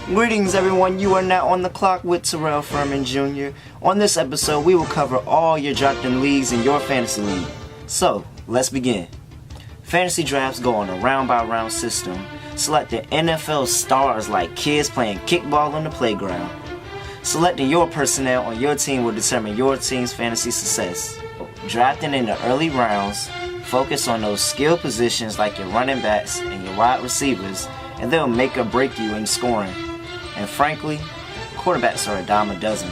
Greetings everyone, you are now on the clock with Terrell Furman Jr. On this episode, we will cover all your drafting leagues in your fantasy league. So, let's begin. Fantasy drafts go on a round-by-round system, selecting NFL stars like kids playing kickball on the playground. Selecting your personnel on your team will determine your team's fantasy success. Drafting in the early rounds, focus on those skill positions like your running backs and your wide receivers, and they'll make or break you in scoring. And frankly, quarterbacks are a dime a dozen.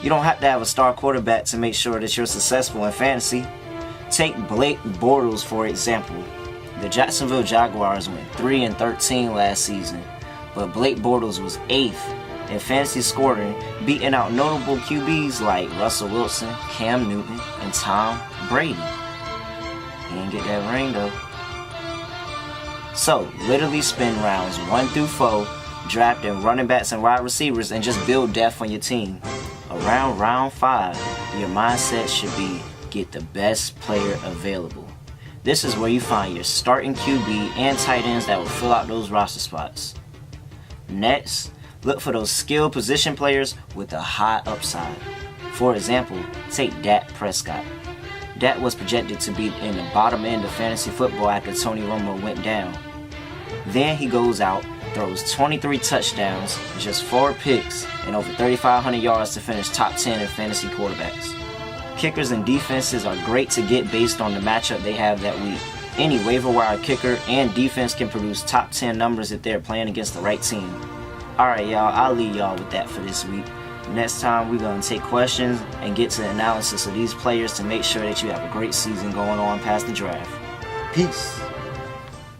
You don't have to have a star quarterback to make sure that you're successful in fantasy. Take Blake Bortles for example. The Jacksonville Jaguars went 3-13 last season, but Blake Bortles was 8th in fantasy scoring, beating out notable QBs like Russell Wilson, Cam Newton, and Tom Brady. He didn't get that ring though. So, literally spend rounds 1 through 4 drafting running backs and wide receivers and just build depth on your team. Around round 5, your mindset should be get the best player available. This is where you find your starting QB and tight ends that will fill out those roster spots. Next, look for those skilled position players with a high upside. For example, take Dak Prescott. Dak was projected to be in the bottom end of fantasy football after Tony Romo went down. Then he goes out, throws 23 touchdowns, just 4 picks, and over 3,500 yards to finish top 10 in fantasy quarterbacks. Kickers and defenses are great to get based on the matchup they have that week. Any waiver wire kicker and defense can produce top 10 numbers if they're playing against the right team. Alright y'all, I'll leave y'all with that for this week. Next time we're going to take questions and get to the analysis of these players to make sure that you have a great season going on past the draft. Peace.